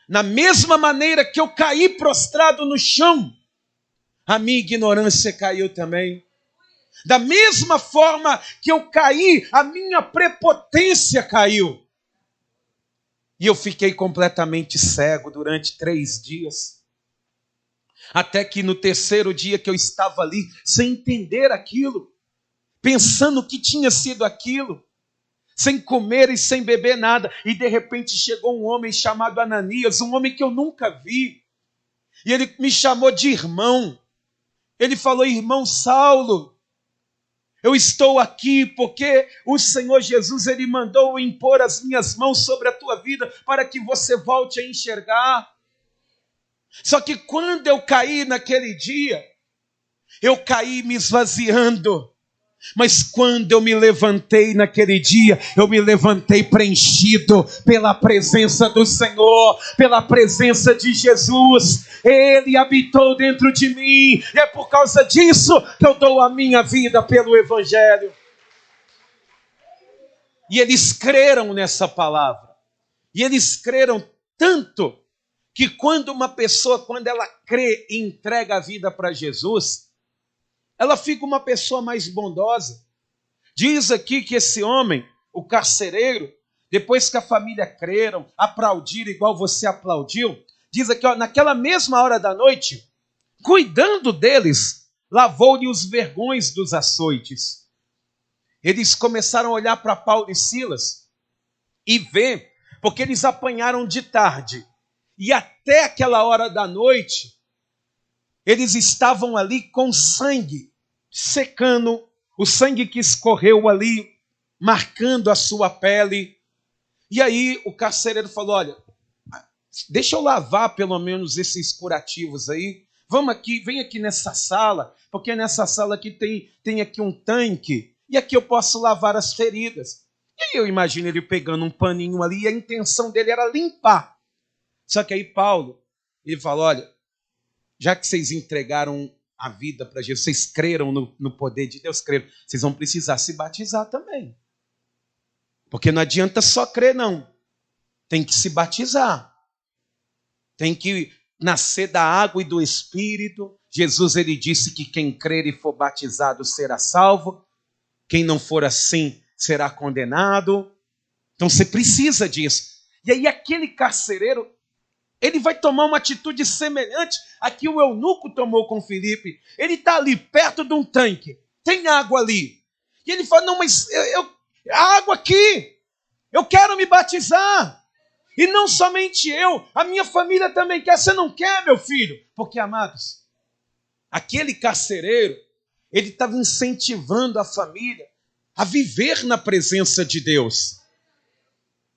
Speaker 2: Na mesma maneira que eu caí prostrado no chão, a minha ignorância caiu também. Da mesma forma que eu caí, a minha prepotência caiu. E eu fiquei completamente cego durante 3 dias. Até que no 3º dia que eu estava ali, sem entender aquilo, pensando que tinha sido aquilo, sem comer e sem beber nada, e de repente chegou um homem chamado Ananias, um homem que eu nunca vi, e ele me chamou de irmão. Ele falou: irmão Saulo, eu estou aqui porque o Senhor Jesus, ele mandou impor as minhas mãos sobre a tua vida para que você volte a enxergar. Só que quando eu caí naquele dia, eu caí me esvaziando. Mas quando eu me levantei naquele dia, eu me levantei preenchido pela presença do Senhor, pela presença de Jesus. Ele habitou dentro de mim. E é por causa disso que eu dou a minha vida pelo Evangelho. E eles creram nessa palavra. E eles creram tanto que quando uma pessoa, quando ela crê e entrega a vida para Jesus, ela fica uma pessoa mais bondosa. Diz aqui que esse homem, o carcereiro, depois que a família creram, aplaudiram igual você aplaudiu, diz aqui, naquela mesma hora da noite, cuidando deles, lavou-lhe os vergões dos açoites. Eles começaram a olhar para Paulo e Silas e ver, porque eles apanharam de tarde. E até aquela hora da noite, eles estavam ali com sangue, secando, o sangue que escorreu ali, marcando a sua pele. E aí o carcereiro falou: olha, deixa eu lavar pelo menos esses curativos aí. Vamos aqui, vem aqui nessa sala, porque nessa sala aqui tem aqui um tanque, e aqui eu posso lavar as feridas. E aí eu imagino ele pegando um paninho ali, e a intenção dele era limpar. Só que aí Paulo, ele falou: olha, já que vocês entregaram a vida para Jesus, vocês creram no poder de Deus, creram, vocês vão precisar se batizar também. Porque não adianta só crer, não. Tem que se batizar. Tem que nascer da água e do Espírito. Jesus, ele disse que quem crer e for batizado será salvo. Quem não for assim será condenado. Então você precisa disso. E aí aquele carcereiro, ele vai tomar uma atitude semelhante à que o eunuco tomou com Filipe. Ele está ali perto de um tanque, tem água ali. E ele fala: não, mas a água aqui, eu quero me batizar. E não somente eu, a minha família também quer. Você não quer, meu filho? Porque, amados, aquele carcereiro, ele estava incentivando a família a viver na presença de Deus.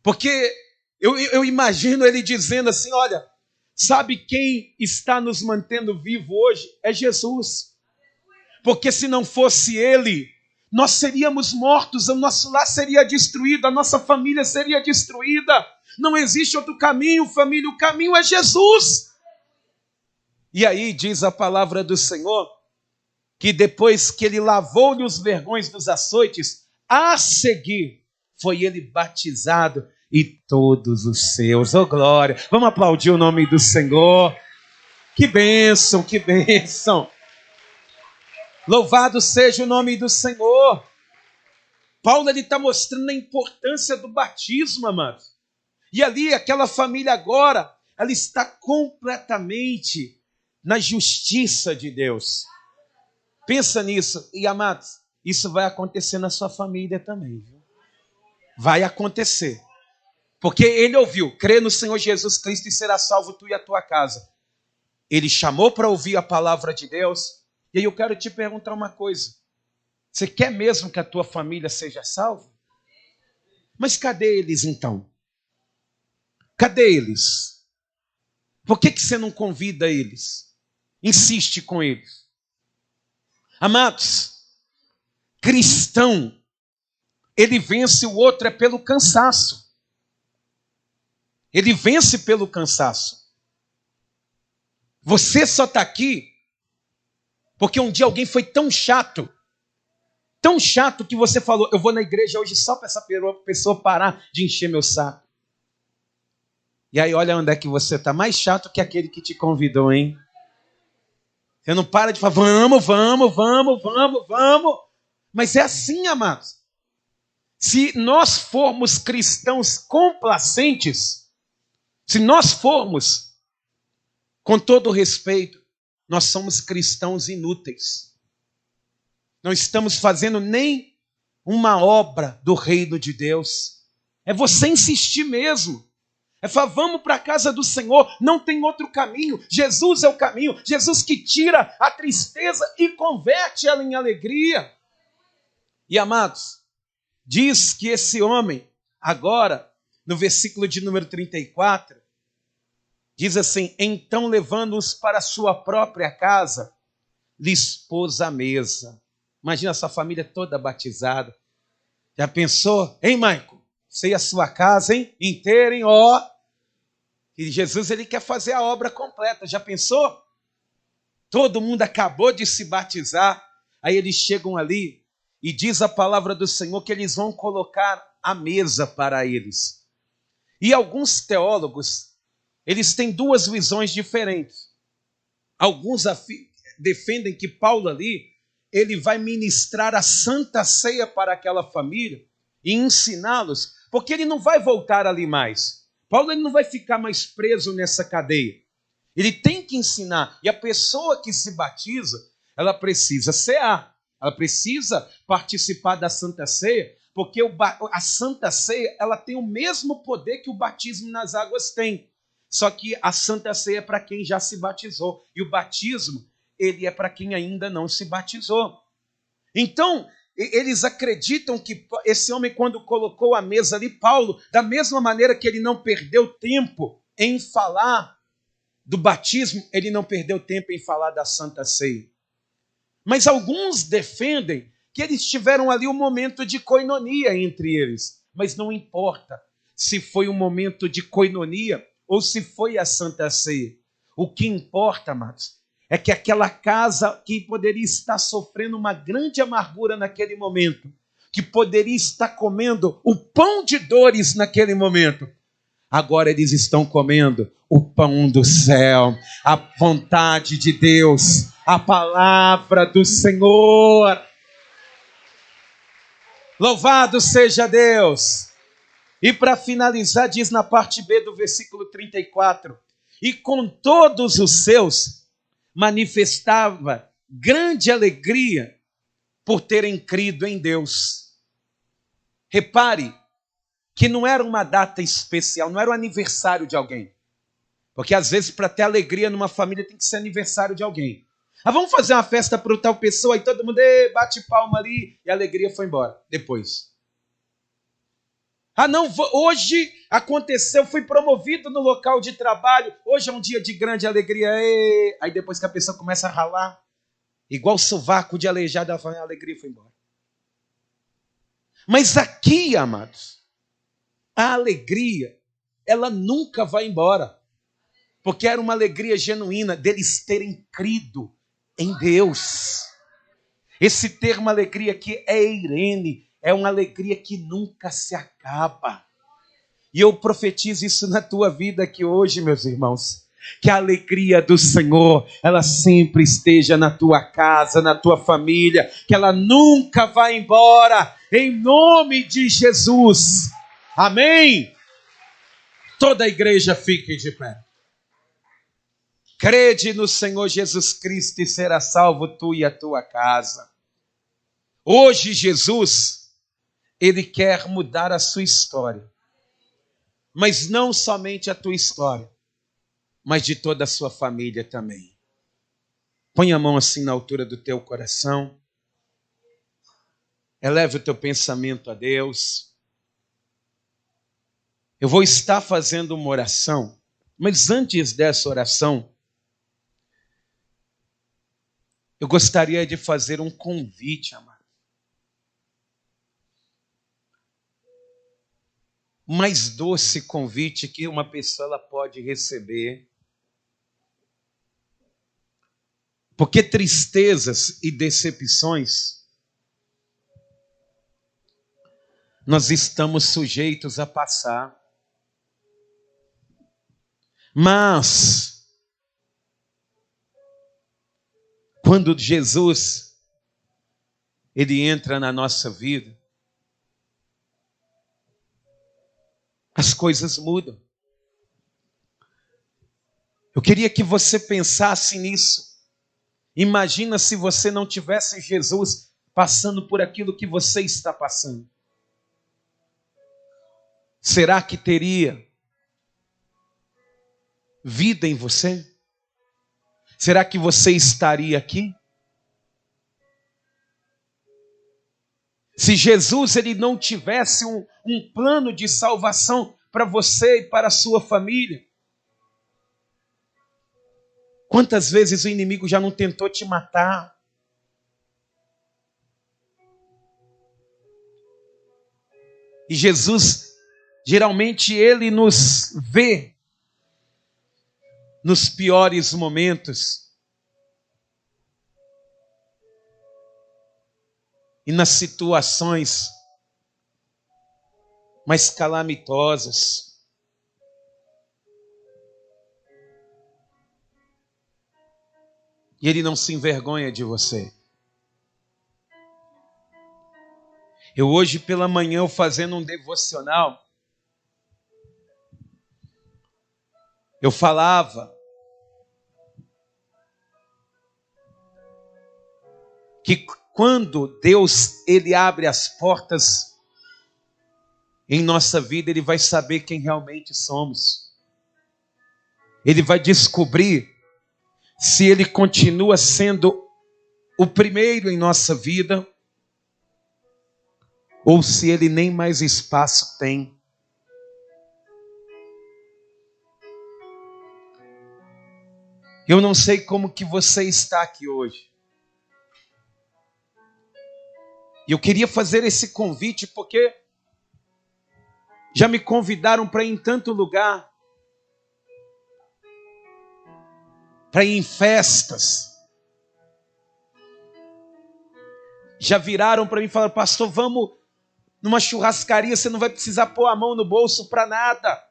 Speaker 2: Porque eu imagino ele dizendo assim: olha, sabe quem está nos mantendo vivo hoje? É Jesus. Porque se não fosse ele, nós seríamos mortos, o nosso lar seria destruído, a nossa família seria destruída. Não existe outro caminho, família, o caminho é Jesus. E aí diz a palavra do Senhor, que depois que ele lavou-lhe os vergões dos açoites, a seguir foi ele batizado e todos os seus. Oh, glória! Vamos aplaudir o nome do Senhor. Que bênção, que bênção. Louvado seja o nome do Senhor. Paulo está mostrando a importância do batismo, amados. E ali, aquela família agora, ela está completamente na justiça de Deus. Pensa nisso. E, amados, isso vai acontecer na sua família também, viu? Vai acontecer. Porque ele ouviu: crê no Senhor Jesus Cristo e será salvo tu e a tua casa. Ele chamou para ouvir a palavra de Deus. E aí eu quero te perguntar uma coisa. Você quer mesmo que a tua família seja salva? Mas cadê eles então? Cadê eles? Por que você não convida eles? Insiste com eles. Amados, cristão, ele vence o outro é pelo cansaço. Ele vence pelo cansaço. Você só está aqui porque um dia alguém foi tão chato que você falou, eu vou na igreja hoje só para essa pessoa parar de encher meu saco. E aí olha onde é que você está, mais chato que aquele que te convidou, hein? Você não para de falar, vamos. Mas é assim, amados. Se nós formos cristãos complacentes, se nós formos, com todo respeito, nós somos cristãos inúteis. Não estamos fazendo nem uma obra do reino de Deus. É você insistir mesmo. É falar, vamos para a casa do Senhor, não tem outro caminho. Jesus é o caminho. Jesus que tira a tristeza e converte ela em alegria. E amados, diz que esse homem, agora, no versículo de número 34, diz assim, então levando-os para a sua própria casa, lhes pôs a mesa. Imagina essa família toda batizada. Já pensou? Hein, Maico? Você e a sua casa, hein? Inteira, hein? Ó. E Jesus, ele quer fazer a obra completa. Já pensou? Todo mundo acabou de se batizar. Aí eles chegam ali e diz a palavra do Senhor que eles vão colocar a mesa para eles. E alguns teólogos, eles têm duas visões diferentes. Alguns defendem que Paulo ali, ele vai ministrar a santa ceia para aquela família e ensiná-los, porque ele não vai voltar ali mais. Paulo ele não vai ficar mais preso nessa cadeia. Ele tem que ensinar. E a pessoa que se batiza, ela precisa cear. Ela precisa participar da Santa Ceia, porque a Santa Ceia ela tem o mesmo poder que o batismo nas águas tem. Só que a Santa Ceia é para quem já se batizou. E o batismo, ele é para quem ainda não se batizou. Então, eles acreditam que esse homem, quando colocou a mesa ali, Paulo, da mesma maneira que ele não perdeu tempo em falar do batismo, ele não perdeu tempo em falar da Santa Ceia. Mas alguns defendem que eles tiveram ali um momento de coinonia entre eles. Mas não importa se foi um momento de coinonia ou se foi a Santa Ceia. O que importa, amados, é que aquela casa que poderia estar sofrendo uma grande amargura naquele momento, que poderia estar comendo o pão de dores naquele momento, agora eles estão comendo o pão do céu, a vontade de Deus, a palavra do Senhor. Louvado seja Deus! E para finalizar, diz na parte B do versículo 34, e com todos os seus manifestava grande alegria por terem crido em Deus. Repare que não era uma data especial, não era o aniversário de alguém. Porque às vezes para ter alegria numa família tem que ser aniversário de alguém. Vamos fazer uma festa para tal pessoa, e todo mundo bate palma ali e a alegria foi embora depois. Não, hoje aconteceu, fui promovido no local de trabalho, hoje é um dia de grande alegria. Aí depois que a pessoa começa a ralar, igual sovaco de aleijado, ela fala, a alegria foi embora. Mas aqui, amados, a alegria, ela nunca vai embora. Porque era uma alegria genuína deles terem crido em Deus. Esse termo alegria aqui é eirene, é uma alegria que nunca se acaba. E eu profetizo isso na tua vida aqui hoje, meus irmãos. Que a alegria do Senhor, ela sempre esteja na tua casa, na tua família. Que ela nunca vá embora, em nome de Jesus. Amém? Toda a igreja fique de pé. Crede no Senhor Jesus Cristo e será salvo tu e a tua casa. Hoje Jesus, Ele quer mudar a sua história. Mas não somente a tua história, mas de toda a sua família também. Põe a mão assim na altura do teu coração. Eleve o teu pensamento a Deus. Eu vou estar fazendo uma oração, mas antes dessa oração, eu gostaria de fazer um convite, amado. O mais doce convite que uma pessoa ela pode receber Porque tristezas e decepções nós estamos sujeitos a passar. Mas quando Jesus ele entra na nossa vida, as coisas mudam. Eu queria que você pensasse nisso. Imagina se você não tivesse Jesus passando por aquilo que você está passando. Será que teria vida em você? Será que você estaria aqui? Se Jesus ele não tivesse um plano de salvação para você e para a sua família, quantas vezes o inimigo já não tentou te matar? E Jesus, geralmente, ele nos vê nos piores momentos e nas situações mais calamitosas. E ele não se envergonha de você. Eu hoje pela manhã, eu fazendo um devocional, eu falava que quando Deus ele abre as portas em nossa vida, ele vai saber quem realmente somos. Ele vai descobrir se ele continua sendo o primeiro em nossa vida ou se ele nem mais espaço tem. Eu não sei como que você está aqui hoje. E eu queria fazer esse convite porque já me convidaram para ir em tanto lugar, para ir em festas. Já viraram para mim e falaram: pastor, vamos numa churrascaria, você não vai precisar pôr a mão no bolso para nada.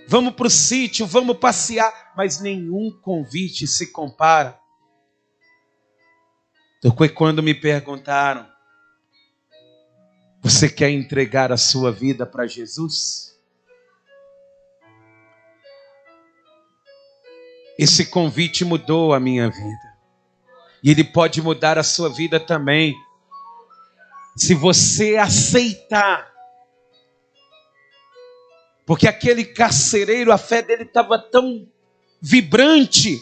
Speaker 2: Vamos para o sítio, vamos passear. Mas nenhum convite se compara. Foi quando me perguntaram: você quer entregar a sua vida para Jesus? Esse convite mudou a minha vida. E ele pode mudar a sua vida também. Se você aceitar. Porque aquele carcereiro, a fé dele estava tão vibrante,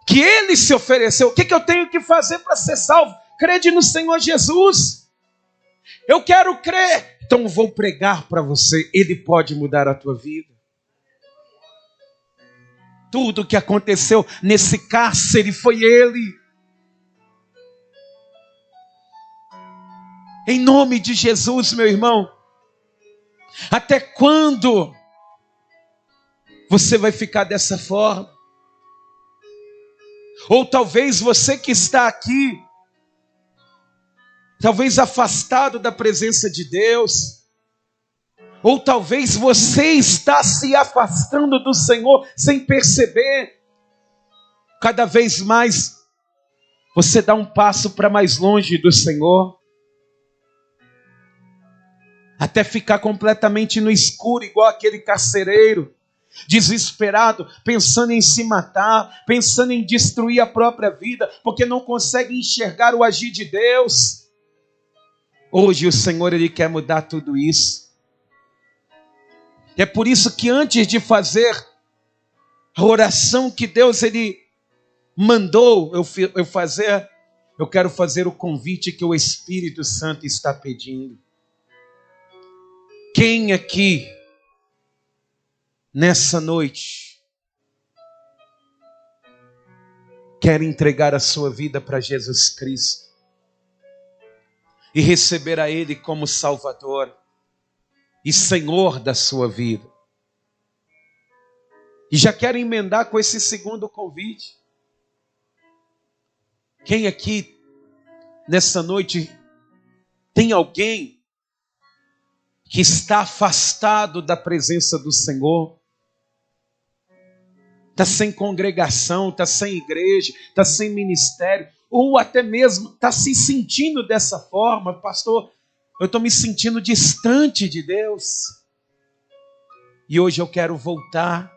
Speaker 2: que ele se ofereceu. O que eu tenho que fazer para ser salvo? Crede no Senhor Jesus. Eu quero crer. Então vou pregar para você. Ele pode mudar a tua vida. Tudo que aconteceu nesse cárcere foi ele. Em nome de Jesus, meu irmão. Até quando você vai ficar dessa forma? Ou talvez você que está aqui, talvez afastado da presença de Deus, ou talvez você está se afastando do Senhor sem perceber. Cada vez mais você dá um passo para mais longe do Senhor, até ficar completamente no escuro, igual aquele carcereiro, desesperado, pensando em se matar, pensando em destruir a própria vida, porque não consegue enxergar o agir de Deus. Hoje o Senhor ele quer mudar tudo isso. É por isso que antes de fazer a oração que Deus ele mandou eu fazer, eu quero fazer o convite que o Espírito Santo está pedindo. Quem aqui, nessa noite, quer entregar a sua vida para Jesus Cristo e receber a Ele como Salvador e Senhor da sua vida? E já quero emendar com esse segundo convite. Quem aqui, nessa noite, tem alguém que está afastado da presença do Senhor? Está sem congregação, está sem igreja, está sem ministério, ou até mesmo está se sentindo dessa forma: pastor, eu estou me sentindo distante de Deus, e hoje eu quero voltar,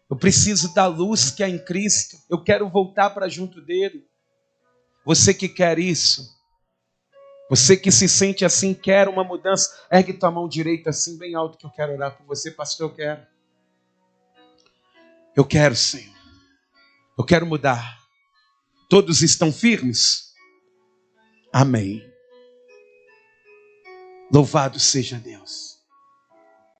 Speaker 2: eu preciso da luz que há em Cristo, eu quero voltar para junto dele. Você que quer isso, você que se sente assim, quer uma mudança, ergue tua mão direita assim bem alto que eu quero orar por você. Pastor, eu quero. Eu quero, Senhor. Eu quero mudar. Todos estão firmes? Amém. Louvado seja Deus.